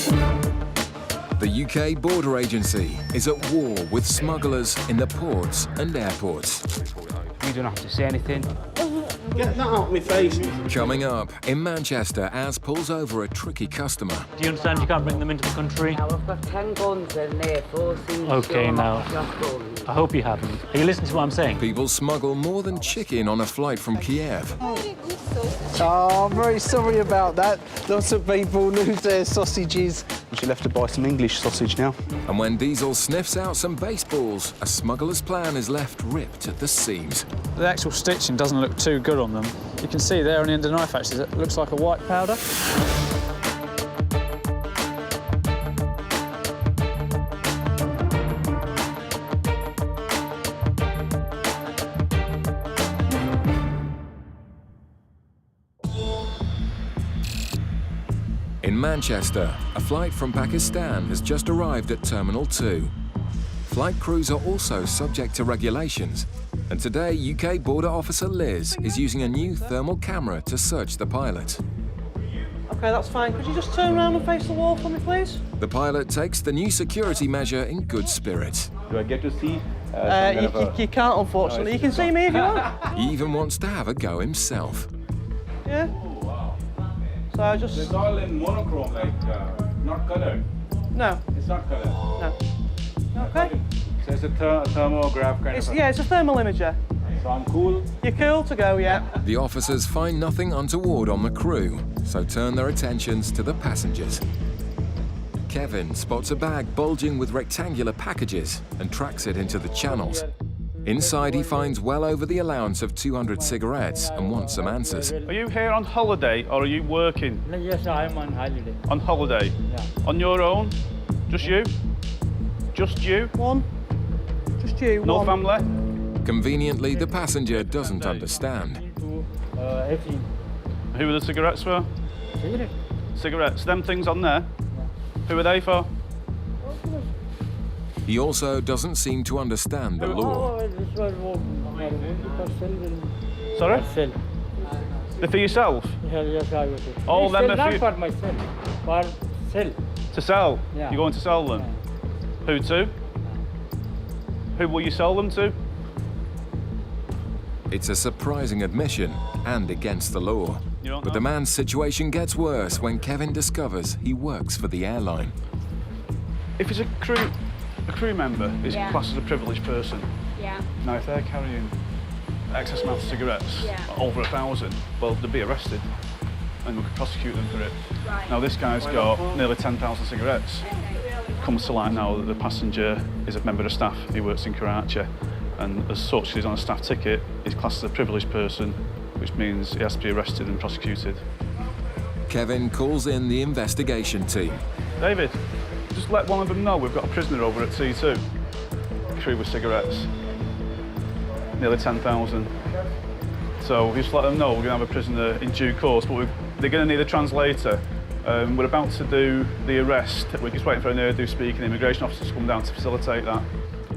The UK Border Agency is at war with smugglers in the ports and airports. You don't have to say anything. Get that out of my face. Coming up in Manchester, Az pulls over a tricky customer. Do you understand you can't bring them into the country? Now, I've got 10 guns in there, 14 OK, now, I hope you haven't. Are you listening to what I'm saying? People smuggle more than chicken on a flight from Kiev. Oh, I'm very sorry about that. Lots of people lose their sausages. She'll have to buy some English sausage now. And when Diesel sniffs out some baseballs, a smuggler's plan is left ripped at the seams. The actual stitching doesn't look too good on them. You can see there on the end of the knife, actually, it looks like a white powder. In Manchester, a flight from Pakistan has just arrived at Terminal 2. Flight crews are also subject to regulations, and today UK border officer Liz is using a new thermal camera to search the pilot. OK, that's fine. Could you just turn around and face the wall for me, please? The pilot takes the new security measure in good spirits. Do I get to see? You can't, unfortunately. You can see me if you want. He even wants to have a go himself. Yeah. So I just... It's all in monochrome, like, not coloured. No. It's not coloured. No. OK. So it's a thermograph kind of... Yeah, it's a thermal imager. So I'm cool? You're cool to go, yeah. The officers find nothing untoward on the crew, so turn their attentions to the passengers. Kevin spots a bag bulging with rectangular packages and tracks it into the channels. Inside, he finds well over the allowance of 200 cigarettes and wants some answers. Are you here on holiday or are you working? Yes, I'm on holiday. On holiday? Yeah. On your own? Just you? Just you? One. Just you, No one. family? Conveniently, the passenger doesn't understand. Who are the cigarettes for? Cigarettes. Them things on there? Who are they for? He also doesn't seem to understand the law. Sorry? They're for yourself? All them are not for myself, for sell. To sell? Yeah. You're going to sell them? Who to? Who will you sell them to? It's a surprising admission and against the law. You don't But know? the man's situation gets worse when Kevin discovers he works for the airline. If it's a crew member is classed as a privileged person. Yeah. Now, if they're carrying excess amount of cigarettes, Yeah. over 1,000, well, they'll be arrested and we could prosecute them for it. Right. Now, this guy's got nearly 10,000 cigarettes. Comes to light now that the passenger is a member of staff. He works in Karachi, and as such, he's on a staff ticket. He's classed as a privileged person, which means he has to be arrested and prosecuted. Kevin calls in the investigation team. David, just let one of them know we've got a prisoner over at T2. Crew with cigarettes. Nearly 10,000. So just let them know we're going to have a prisoner in due course, but they're going to need a translator. We're about to do the arrest. We're just waiting for an Urdu speaking immigration officer to come down to facilitate that.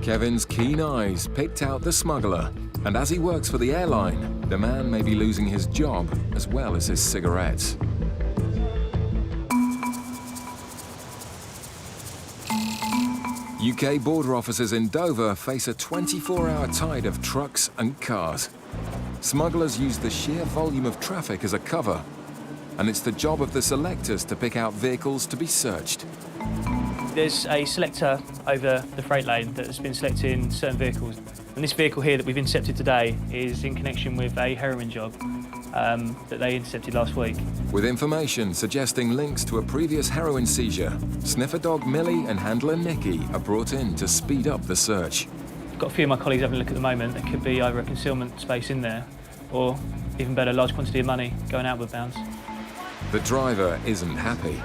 Kevin's keen eyes picked out the smuggler, and as he works for the airline, the man may be losing his job as well as his cigarettes. UK border officers in Dover face a 24-hour tide of trucks and cars. Smugglers use the sheer volume of traffic as a cover, and it's the job of the selectors to pick out vehicles to be searched. There's a selector over the freight lane that has been selecting certain vehicles. And this vehicle here that we've intercepted today is in connection with a heroin job that they intercepted last week. With information suggesting links to a previous heroin seizure, sniffer dog Millie and handler Nikki are brought in to speed up the search. I've got a few of my colleagues having a look at the moment. There could be either a concealment space in there or, even better, a large quantity of money going outward bounds. The driver isn't happy.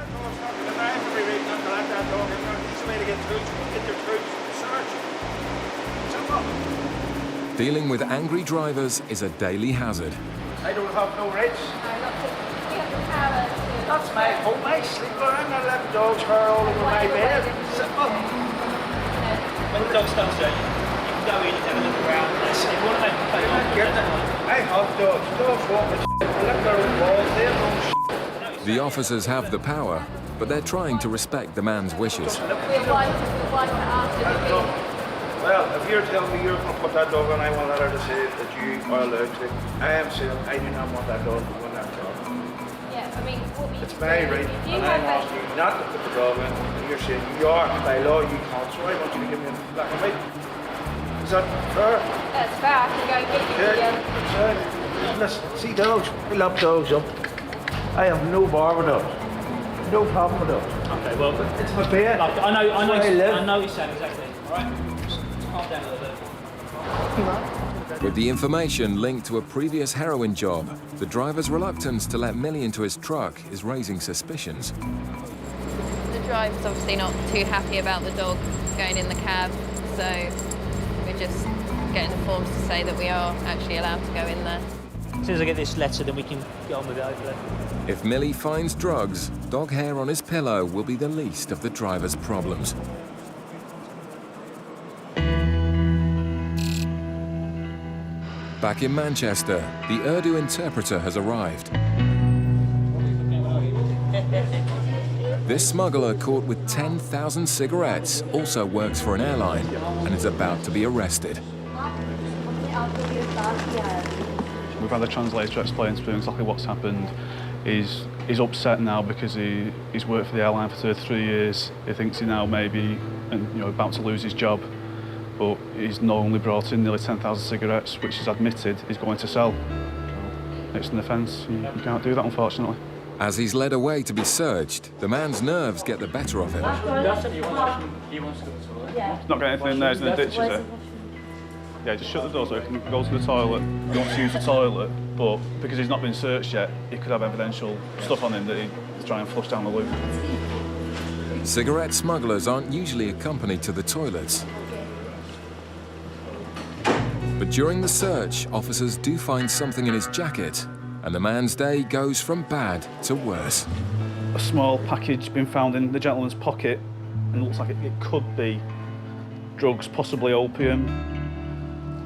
Dealing with angry drivers is a daily hazard. I don't have no rights. That's my home, my sleeper. I'm not letting dogs fur all over my bed. Simple. When the dog's downstairs, you can go in and have a look around. If you want to make a complaint, I have dogs. Dogs walk with I let their own balls. They have no The officers have the power, but they're trying to respect the man's wishes. Well, if you're telling me you're going to put that dog on, I want her to say that you are allergic to it. I am saying I do not want that dog on that dog. Yeah, I mean, what we It's my right, and I'm asking you not to put the dog in, and you're saying you are, by law, you can't, so I want you to give me a black and white. Is that fair? That's fair, I can go and get you Listen, see dogs, I love dogs up. I have no bar with dogs. No problem with dogs. Okay, well, It's my pet. like, I know I live. what you're saying exactly. All right, just calm down a little bit. With the information linked to a previous heroin job, the driver's reluctance to let Millie into his truck is raising suspicions. The driver's obviously not too happy about the dog going in the cab, so we're just getting the forms to say that we are actually allowed to go in there. As soon as I get this letter, then we can get on with it, hopefully. If Millie finds drugs, dog hair on his pillow will be the least of the driver's problems. Back in Manchester, the Urdu interpreter has arrived. This smuggler caught with 10,000 cigarettes also works for an airline and is about to be arrested. We've had a translator explain to him exactly what's happened. He's upset now because he's worked for the airline for 33 years. He thinks he now may be about to lose his job. But he's not only brought in nearly 10,000 cigarettes, which he's admitted he's going to sell. So it's an offence. You can't do that, unfortunately. As he's led away to be searched, the man's nerves get the better of him. Not got anything in there, he's in the ditch, is it? Yeah, just shut the door so he can go to the toilet. He wants to use the toilet, but because he's not been searched yet, he could have evidential stuff on him that he's trying to flush down the loop. Cigarette smugglers aren't usually accompanied to the toilets. But during the search, officers do find something in his jacket, and the man's day goes from bad to worse. A small package been found in the gentleman's pocket, and it looks like it could be drugs, possibly opium.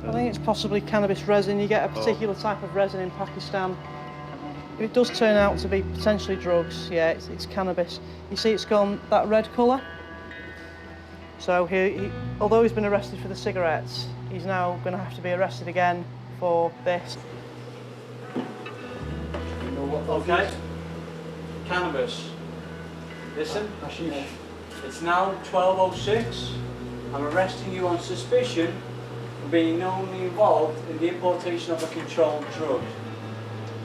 I think it's possibly cannabis resin. You get a particular type of resin in Pakistan. If it does turn out to be potentially drugs, yeah, it's cannabis. You see it's gone that red colour. So although he's been arrested for the cigarettes, he's now going to have to be arrested again for this. Okay. Cannabis. Listen, it's now 12:06. I'm arresting you on suspicion of being knowingly involved in the importation of a controlled drug.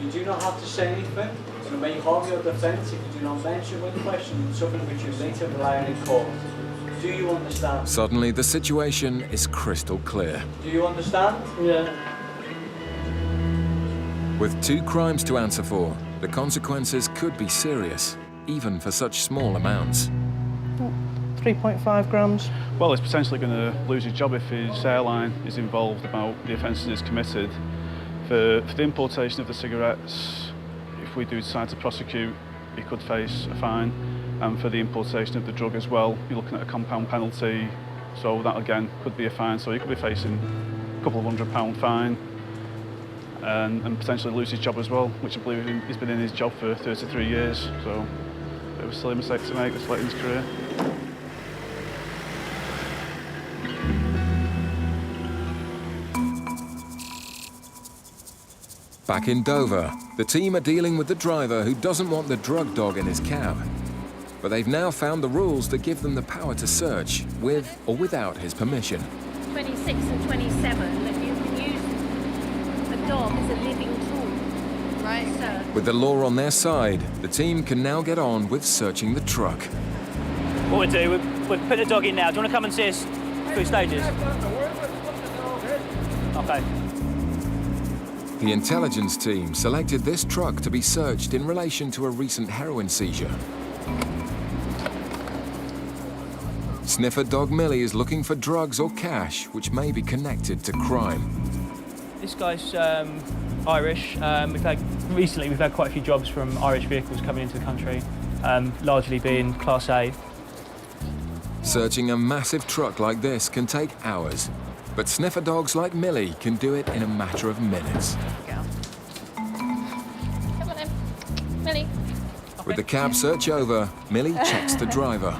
You do not have to say anything, and it may harm your defence if you do not mention when questioned something which you later rely on in court. Do you understand? Suddenly, the situation is crystal clear. Do you understand? Yeah. With 2 crimes to answer for, the consequences could be serious, even for such small amounts. 3.5 grams. Well, he's potentially going to lose his job if his airline is involved about the offences he's committed. For the importation of the cigarettes, if we do decide to prosecute, he could face a fine. And for the importation of the drug as well, you're looking at a compound penalty. So that again could be a fine. So he could be facing a couple of £100 fine and potentially lose his job as well, which I believe he's been in his job for 33 years. So it was a silly mistake to make this late in his career. Back in Dover, the team are dealing with the driver who doesn't want the drug dog in his cab. But they've now found the rules that give them the power to search, with or without his permission. 26 and 27, that you can use a dog as a living tool. Right, sir. With the law on their side, the team can now get on with searching the truck. What we'll do, we'll put the dog in now. Do you want to come and see us through stages? Okay. The intelligence team selected this truck to be searched in relation to a recent heroin seizure. Sniffer dog Millie is looking for drugs or cash which may be connected to crime. This guy's Irish. Recently we've had quite a few jobs from Irish vehicles coming into the country, largely being Class A. Searching a massive truck like this can take hours, but sniffer dogs like Millie can do it in a matter of minutes. Come on in. Millie. With the cab search over, Millie checks the driver.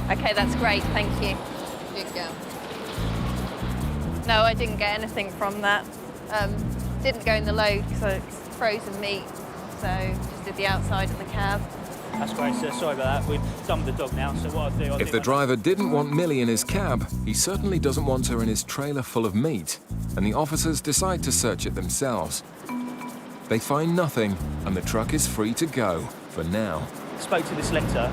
Okay, that's great, thank you. Good girl. No, I didn't get anything from that. Didn't go in the load because it's frozen meat, so just did the outside of the cab. That's great, sir. Sorry about that. We've done with the dog now, so what I'll do... If the driver didn't want Millie in his cab, he certainly doesn't want her in his trailer full of meat, and the officers decide to search it themselves. They find nothing, and the truck is free to go, for now. Spoke to the selector.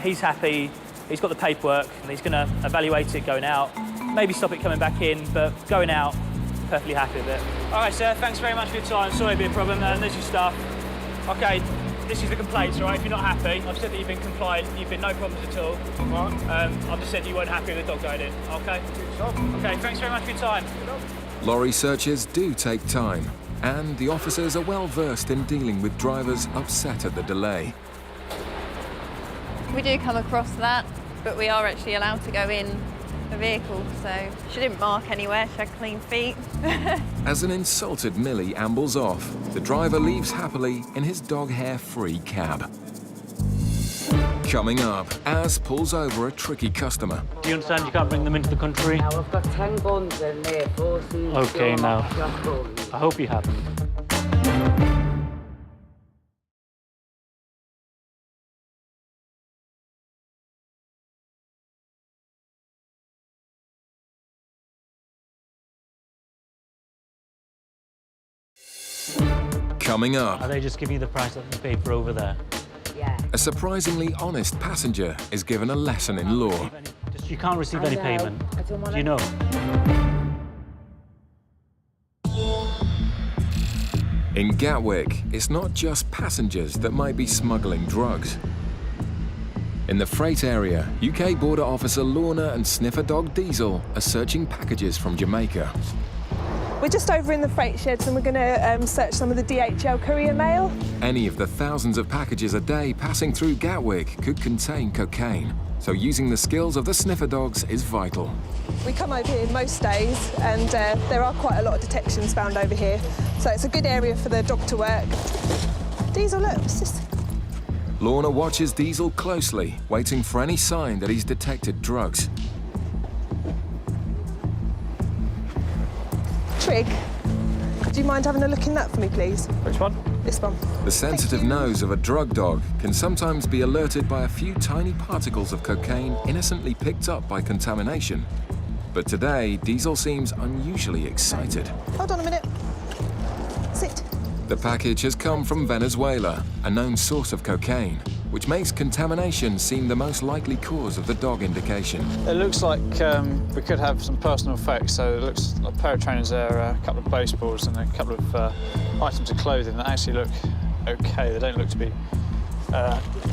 He's happy. He's got the paperwork, and he's going to evaluate it going out. Maybe stop it coming back in, but going out, perfectly happy with it. All right, sir. Thanks very much for your time. Sorry to be a problem. There's your stuff. OK, this is the complaints, all right? If you're not happy, I've said that you've been compliant. You've been no problems at all. I've just said that you weren't happy with the dog going in. OK? OK, thanks very much for your time. Lorry searches do take time, and the officers are well versed in dealing with drivers upset at the delay. We do come across that, but we are actually allowed to go in the vehicle, so she didn't mark anywhere, she had clean feet. As an insulted Millie ambles off, the driver leaves happily in his dog hair-free cab. Coming up, Az pulls over a tricky customer. Do you understand you can't bring them into the country? Now I've got 10 guns in there, 4 seals. OK, now, I hope you haven't. Coming up, Are they just giving you the price of the paper over there? Yeah. a surprisingly honest passenger is given a lesson in law. You can't receive any payment. I don't want Do you know? In Gatwick, it's not just passengers that might be smuggling drugs. In the freight area, UK border officer Lorna and sniffer dog Diesel are searching packages from Jamaica. We're just over in the freight sheds and we're going to search some of the DHL courier mail. Any of the thousands of packages a day passing through Gatwick could contain cocaine, so using the skills of the sniffer dogs is vital. We come over here most days and there are quite a lot of detections found over here, so it's a good area for the dog to work. Diesel, look, it's just... Lorna watches Diesel closely, waiting for any sign that he's detected drugs. Trig, do you mind having a look in that for me, please? Which one? This one. The sensitive nose of a drug dog can sometimes be alerted by a few tiny particles of cocaine innocently picked up by contamination. But today, Diesel seems unusually excited. Hold on a minute. Sit. The package has come from Venezuela, a known source of cocaine, which makes contamination seem the most likely cause of the dog indication. It looks like we could have some personal effects. So it looks like a pair of trainers there, a couple of baseballs and a couple of items of clothing that actually look OK. They don't look to be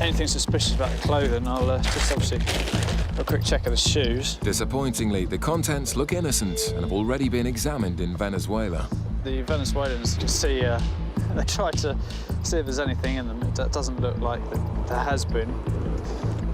anything suspicious about the clothing. I'll just obviously do a quick check of the shoes. Disappointingly, the contents look innocent and have already been examined in Venezuela. The Venezuelans, you can see, they tried to see if there's anything in them. It doesn't look like there has been.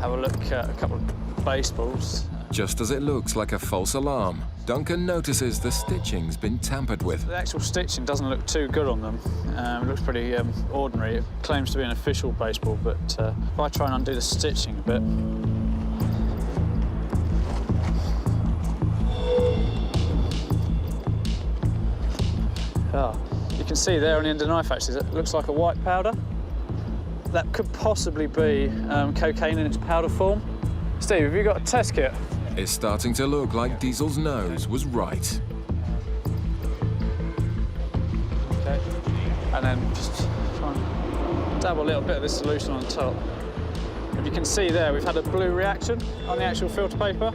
Have a look at a couple of baseballs. Just as it looks like a false alarm, Duncan notices the stitching's been tampered with. The actual stitching doesn't look too good on them. It looks pretty ordinary. It claims to be an official baseball, but if I try and undo the stitching a bit... Oh, you can see there on the end of the knife, actually, that looks like a white powder. That could possibly be cocaine in its powder form. Steve, have you got a test kit? It's starting to look like Diesel's nose was right. Okay. And then just try and dab a little bit of this solution on top. If you can see there, we've had a blue reaction on the actual filter paper,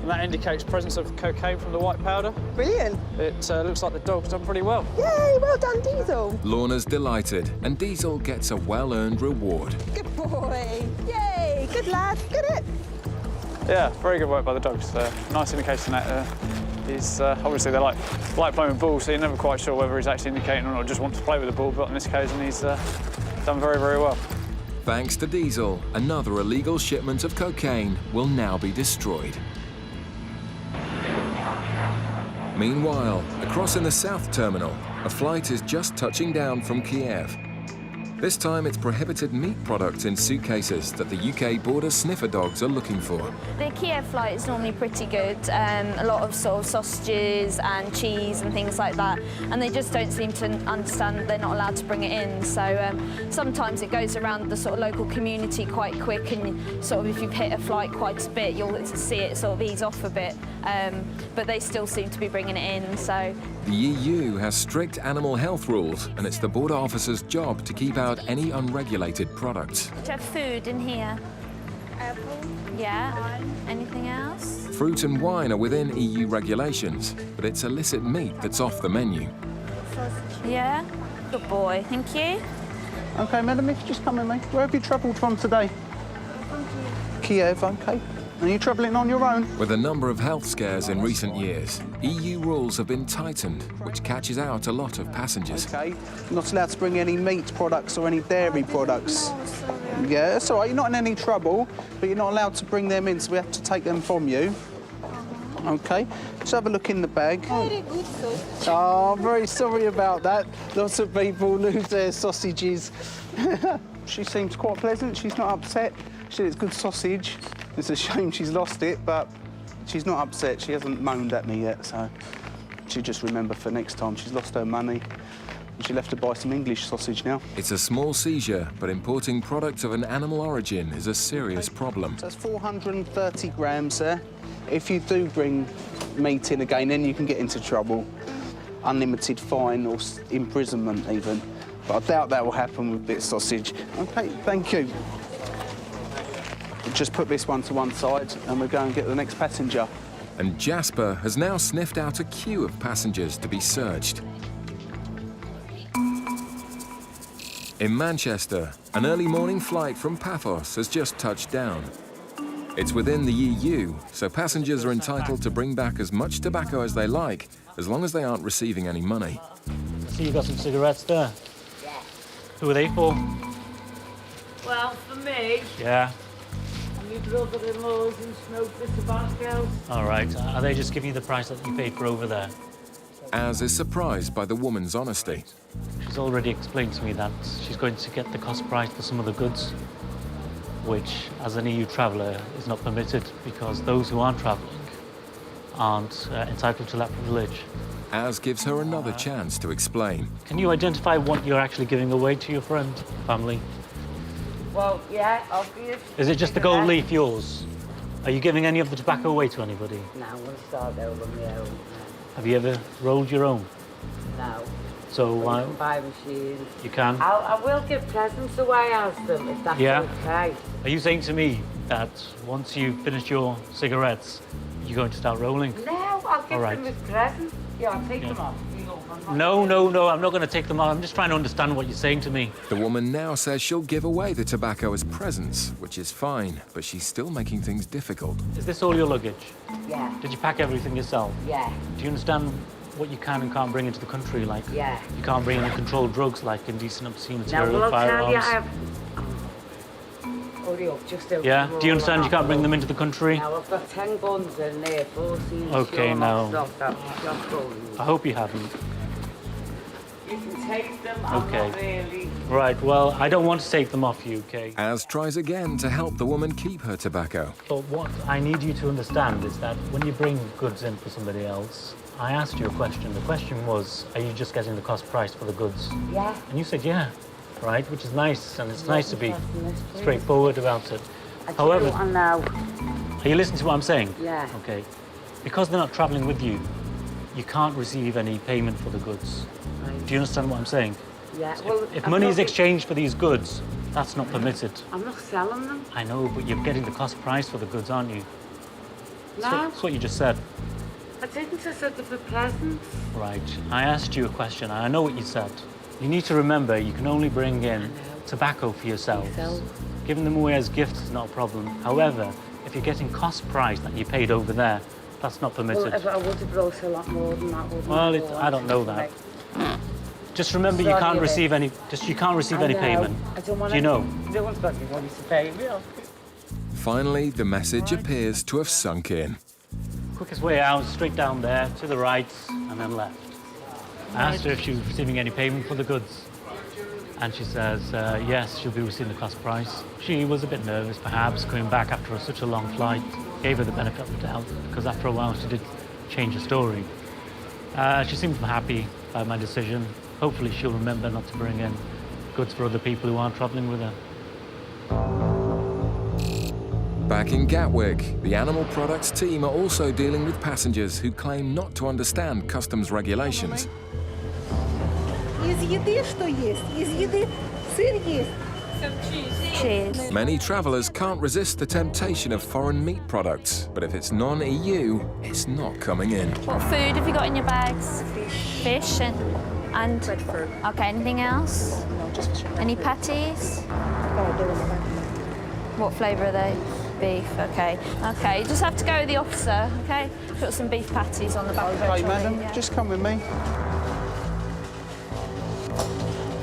and that indicates presence of cocaine from the white powder. Brilliant. It looks like the dog's done pretty well. Yay, well done, Diesel. Lorna's delighted, and Diesel gets a well-earned reward. Good boy. Yay, good lad, good it. Yeah, very good work by the dogs. Nice indication that he's obviously they like playing with balls, so you're never quite sure whether he's actually indicating or not, just wants to play with the ball. But on this occasion, he's done very, very well. Thanks to Diesel, another illegal shipment of cocaine will now be destroyed. Meanwhile, across in the South Terminal, a flight is just touching down from Kiev. This time it's prohibited meat products in suitcases that the UK border sniffer dogs are looking for. The Kiev flight is normally pretty good, a lot of sort of sausages and cheese and things like that, and they just don't seem to understand that they're not allowed to bring it in. So sometimes it goes around the sort of local community quite quick, and sort of if you've hit a flight quite a bit, you'll see it sort of ease off a bit, but they still seem to be bringing it in. So the EU has strict animal health rules, and it's the border officer's job to keep out any unregulated products. Do you have food in here? Apple. Yeah. Anything else? Fruit and wine are within EU regulations, but it's illicit meat that's off the menu. Yeah. Good boy. Thank you. OK, madam, if you just come with me. Where have you travelled from today? Kiev, OK. Are you travelling on your own? With a number of health scares in recent years, EU rules have been tightened, which catches out a lot of passengers. OK. You're not allowed to bring any meat products or any dairy products. Yeah, that's all right. You're not in any trouble, but you're not allowed to bring them in, so we have to take them from you. OK. Let's have a look in the bag. Very good sausage. Oh, very sorry about that. Lots of people lose their sausages. She seems quite pleasant. She's not upset. She said it's good sausage. It's a shame she's lost it, but she's not upset. She hasn't moaned at me yet, so she'll just remember for next time. She's lost her money. She'll have to buy some English sausage now. It's a small seizure, but importing products of an animal origin is a serious problem. So that's 430 grams there. If you do bring meat in again, then you can get into trouble. Unlimited fine or imprisonment even. But I doubt that will happen with bit sausage. OK, thank you. We'll just put this one to one side and we'll go and get the next passenger. And Jasper has now sniffed out a queue of passengers to be searched. In Manchester, an early morning flight from Paphos has just touched down. It's within the EU, so passengers are entitled to bring back as much tobacco as they like, as long as they aren't receiving any money. I see you got some cigarettes there. Yeah. Who are they for? Well, for me, Yeah. my brother-in-law's and smoke the tobacco. All right. Are they just giving you the price that you paid for over there? Az is surprised by the woman's honesty. She's already explained to me that she's going to get the cost price for some of the goods, which, as an EU traveller, is not permitted because those who aren't travelling aren't entitled to that privilege. Az gives her another chance to explain. Can you identify what you're actually giving away to your friend, family? Well, yeah, obviously. Is it just the gold leaf yours? Are you giving any of the tobacco away to anybody? No, I'm going to start over my own. Have you ever rolled your own? No. So I can buy machines. You can? I will give presents away as them, if that's okay. Are you saying to me that once you finish your cigarettes, you're going to start rolling? No, I'll give All right. them as presents. Yeah, I'll take them off. No, I'm not going to take them off. I'm just trying to understand what you're saying to me. The woman now says she'll give away the tobacco as presents, which is fine, but she's still making things difficult. Is this all your luggage? Yeah. Did you pack everything yourself? Yeah. Do you understand what you can and can't bring into the country? Like, yeah. You can't bring in controlled drugs like indecent, obscene No, material, well, I'll firearms. tell you, I have... Hurry up, just open Yeah? them Do you all understand you can't bring them into the country? No, I've got 10 guns in there, 14 Okay, now. guns. I hope you haven't. You can take them, I'm Okay. not really... Right, well, I don't want to take them off you, okay? Az tries again to help the woman keep her tobacco. But what I need you to understand is that when you bring goods in for somebody else, I asked you a question. The question was, are you just getting the cost price for the goods? Yeah. And you said, yeah, right, which is nice, and it's nice to be straightforward about it. However, now. Are you listening to what I'm saying? Yeah. Okay. Because they're not travelling with you, you can't receive any payment for the goods. Right. Do you understand what I'm saying? Yeah, So well... if money is exchanged for these goods, that's not permitted. I'm not selling them. I know, but you're getting the cost price for the goods, aren't you? No. That's what you just said. I didn't, I said they were presents. Right. I asked you a question, and I know what you said. You need to remember you can only bring in tobacco for yourselves. Giving them away as gifts is not a problem. However, if you're getting cost price that you paid over there, that's not permitted. Well, if I would have brought a lot more than that, wouldn't Well, I don't know that. Just remember, you can't receive any. You can't receive any payment. I don't want Do you know? No one's got any money to pay me. Finally, the message appears to have sunk in. Quickest way out, straight down there, to the right, and then left. I asked her if she was receiving any payment for the goods. And she says, yes, she'll be receiving the cost price. She was a bit nervous, perhaps, coming back after such a long flight. Gave her the benefit of the doubt, because after a while she did change the story. She seemed happy about my decision. Hopefully she'll remember not to bring in goods for other people who aren't travelling with her. Back in Gatwick, the animal products team are also dealing with passengers who claim not to understand customs regulations. Cheers. Many travellers can't resist the temptation of foreign meat products, but if it's non-EU, it's not coming in. What food have you got in your bags? Fish and breadfruit. Okay, anything else? No, just fish. Any patties? Oh, they're in the bag. What flavour are they? Beef, okay. Okay, you just have to go with the officer, okay? Put some beef patties on the back of her Okay, trolley, madam, yeah. just come with me.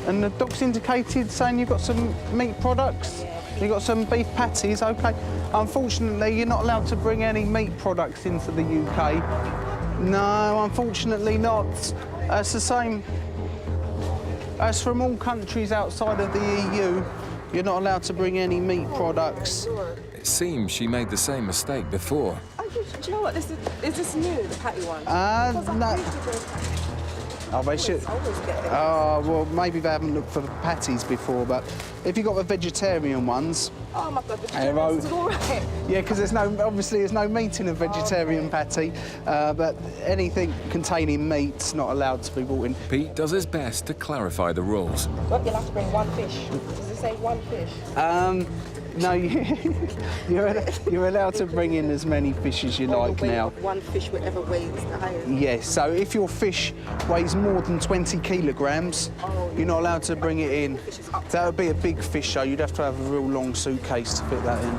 And the doc's indicated saying you've got some meat products? You've got some beef patties, OK. Unfortunately, you're not allowed to bring any meat products into the UK. No, unfortunately not. It's the same as from all countries outside of the EU. You're not allowed to bring any meat products. It seems she made the same mistake before. Do you know what? Is this new, the patty one? No. Oh, they should. Oh, well, maybe they haven't looked for the patties before, but if you've got the vegetarian ones... Oh, my God, vegetarian is all right. Yeah, because obviously there's no meat in a vegetarian patty, but anything containing meat's not allowed to be brought in. Pete does his best to clarify the rules. But you'll have to bring one fish. Does it say one fish? No, you're allowed to bring in as many fish as you like now. One fish, whatever weighs the highest. Yes, so if your fish weighs more than 20 kilograms, you're not allowed to bring it in. That would be a big fish, so you'd have to have a real long suitcase to fit that in.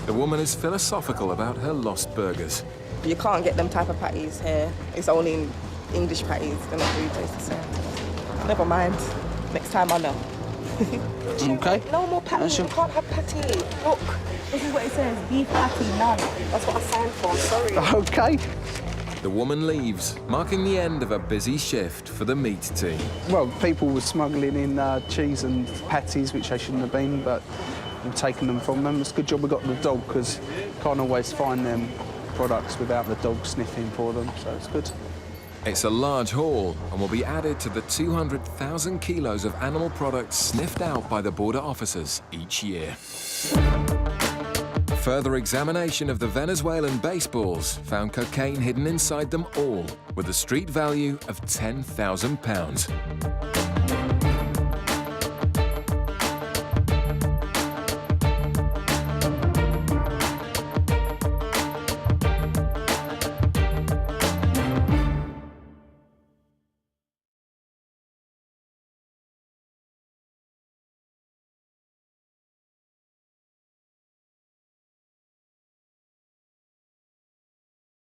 The woman is philosophical about her lost burgers. You can't get them type of patties here. It's only English patties. They're not food places. So never mind. Next time I know. Okay. No more patties. You can't have patty. Look, this is what it says. Beef patty, none. That's what I signed for. Sorry. Okay. The woman leaves, marking the end of a busy shift for the meat team. Well, people were smuggling in cheese and patties, which they shouldn't have been, but we've taken them from them. It's a good job we got the dog, because you can't always find them products without the dog sniffing for them, so it's good. It's a large haul and will be added to the 200,000 kilos of animal products sniffed out by the border officers each year. Further examination of the Venezuelan baseballs found cocaine hidden inside them all, with a street value of £10,000.